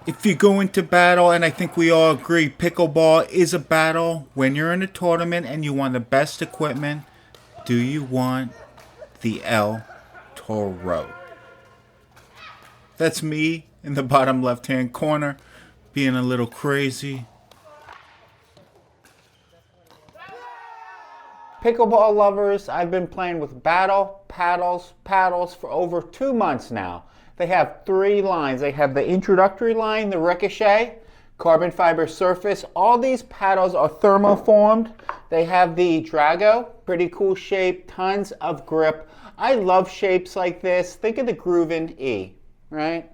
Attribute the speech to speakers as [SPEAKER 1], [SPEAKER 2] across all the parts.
[SPEAKER 1] If you go into battle, and I think we all agree, pickleball is a battle. When you're in a tournament and you want the best equipment, do you want the El Toro? That's me in the bottom left-hand corner, being a little crazy.
[SPEAKER 2] Pickleball lovers, I've been playing with Paddles for over 2 months now. They have 3 lines. They have the introductory line, the Ricochet, carbon fiber surface. All these paddles are thermoformed. They have the Drago, pretty cool shape, tons of grip. I love shapes like this. Think of the groove in E, right?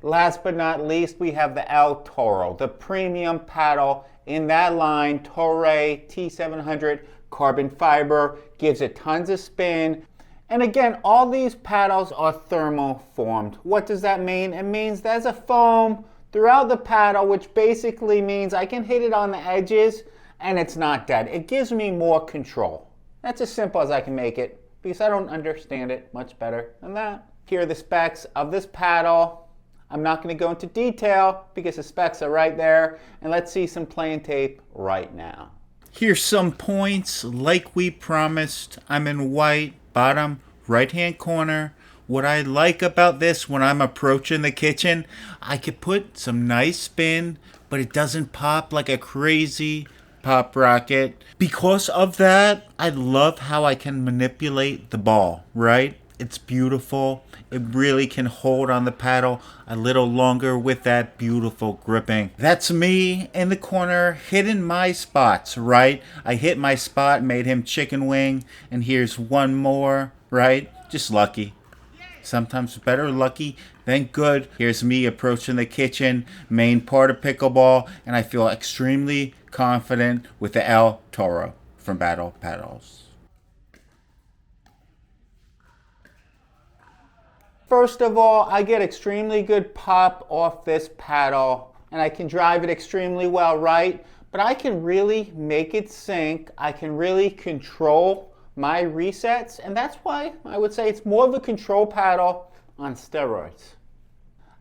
[SPEAKER 2] Last but not least, we have the El Toro, the premium paddle in that line, Torero T700 carbon fiber, gives it tons of spin. And again, all these paddles are thermoformed. What does that mean? It means there's a foam throughout the paddle, which basically means I can hit it on the edges and it's not dead. It gives me more control. That's as simple as I can make it because I don't understand it much better than that. Here are the specs of this paddle. I'm not going to go into detail because the specs are right there. And let's see some playing tape right now.
[SPEAKER 1] Here's some points. Like we promised, I'm in white, bottom right-hand corner. What I like about this when I'm approaching the kitchen, I could put some nice spin, but it doesn't pop like a crazy pop rocket. Because of that, I love how I can manipulate the ball, right? It's beautiful. It really can hold on the paddle a little longer with that beautiful gripping. That's me in the corner hitting my spots, right? I hit my spot, made him chicken wing, and here's one more, right? Just lucky. Sometimes better lucky than good. Here's me approaching the kitchen, main part of pickleball, and I feel extremely confident with the El Toro from Paddles.
[SPEAKER 2] First of all, I get extremely good pop off this paddle and I can drive it extremely well, right? But I can really make it sink. I can really control my resets, and that's why I would say it's more of a control paddle on steroids.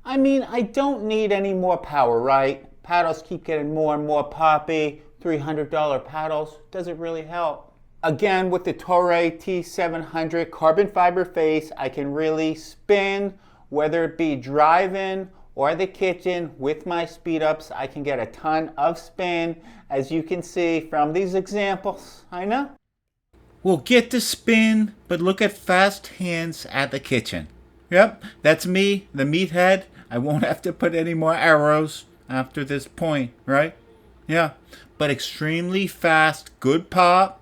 [SPEAKER 2] I mean, I don't need any more power, right? Paddles keep getting more and more poppy. $300 paddles doesn't really help. Again, with the Torero T700 carbon fiber face, I can really spin, whether it be driving or the kitchen with my speed ups. I can get a ton of spin, as you can see from these examples. I know.
[SPEAKER 1] We'll get the spin, but look at fast hands at the kitchen. Yep, that's me, the meathead. I won't have to put any more arrows after this point, right? Yeah, but extremely fast, good pop,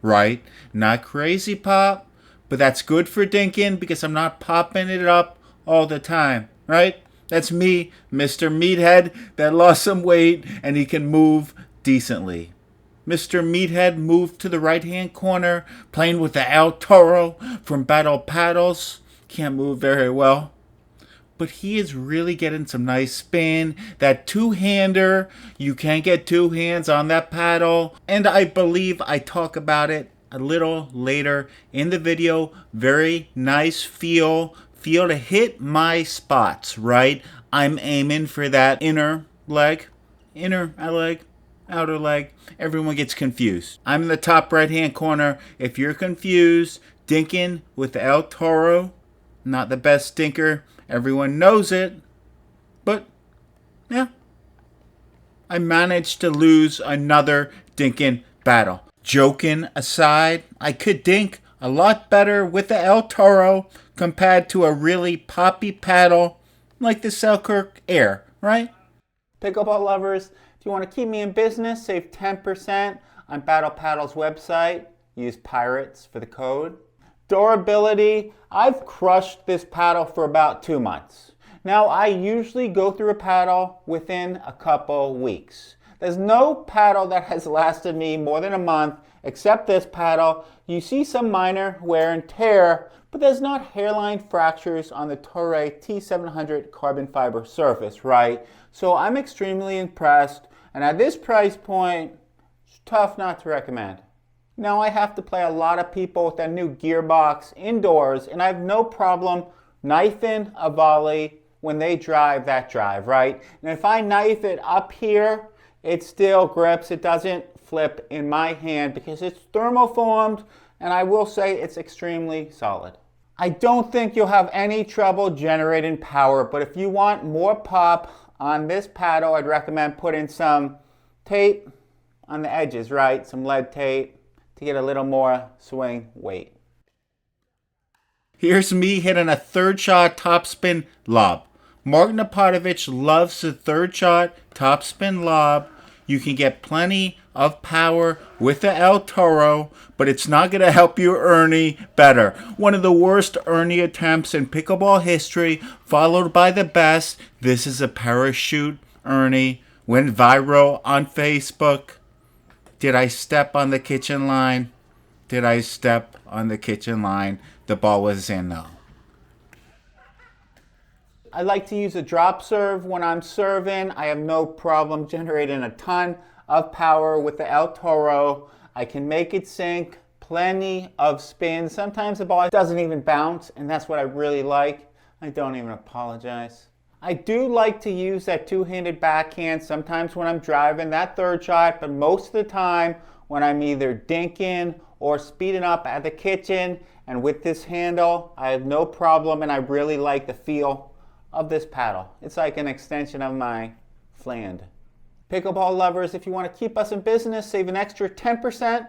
[SPEAKER 1] right? Not crazy pop, but that's good for dinking because I'm not popping it up all the time, right? That's me, Mr. Meathead, that lost some weight and he can move decently. Mr. Meathead moved to the right-hand corner, playing with the El Toro from Paddles. Can't move very well. But he is really getting some nice spin. That two-hander, you can get 2 hands on that paddle. And I believe I talk about it a little later in the video. Very nice feel to hit my spots, right? I'm aiming for that inner leg, outer leg. Everyone gets confused. I'm in the top right-hand corner. If you're confused, dinking with the El Toro, not the best dinker. Everyone knows it, but yeah, I managed to lose another dinking battle. Joking aside, I could dink a lot better with the El Toro compared to a really poppy paddle like the Selkirk Air, right?
[SPEAKER 2] Pickleball lovers, if you want to keep me in business, save 10% on Battle Paddle's website. Use Pirates for the code. Durability, I've crushed this paddle for about 2 months. Now, I usually go through a paddle within a couple weeks. There's no paddle that has lasted me more than a month except this paddle. You see some minor wear and tear, but there's not hairline fractures on the Torero T700 carbon fiber surface, right? So I'm extremely impressed, and at this price point, it's tough not to recommend. Now I have to play a lot of people with that new gearbox indoors, and I have no problem knifing a volley when they drive that drive, right? And if I knife it up here, it still grips. It doesn't flip in my hand because it's thermoformed, and I will say it's extremely solid. I don't think you'll have any trouble generating power, but if you want more pop on this paddle, I'd recommend putting some tape on the edges, right? Some lead tape to get a little more swing weight.
[SPEAKER 1] Here's me hitting a third shot topspin lob. Mark Napatovich loves the third shot topspin lob. You can get plenty of power with the El Toro, but it's not going to help you Ernie better. One of the worst Ernie attempts in pickleball history, followed by the best. This is a parachute Ernie. Went viral on Facebook. Did I step on the kitchen line? Did I step on the kitchen line? The ball was in though.
[SPEAKER 2] I like to use a drop serve when I'm serving. I have no problem generating a ton of power with the El Toro. I can make it sink, plenty of spin. Sometimes the ball doesn't even bounce, and that's what I really like. I don't even apologize. I do like to use that two-handed backhand sometimes when I'm driving that third shot, but most of the time when I'm either dinking or speeding up at the kitchen. And with this handle, I have no problem, and I really like the feel of this paddle. It's like an extension of my flange. Pickleball lovers, if you want to keep us in business, save an extra 10%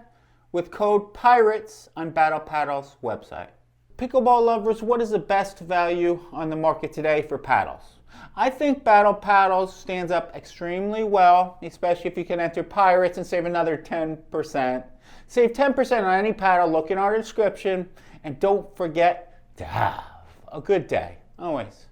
[SPEAKER 2] with code PIRATES on Battle Paddles website. Pickleball lovers, what is the best value on the market today for paddles? I think Battle Paddles stands up extremely well, especially if you can enter Pirates and save another 10%. Save 10% on any paddle, look in our description, and don't forget to have a good day, always.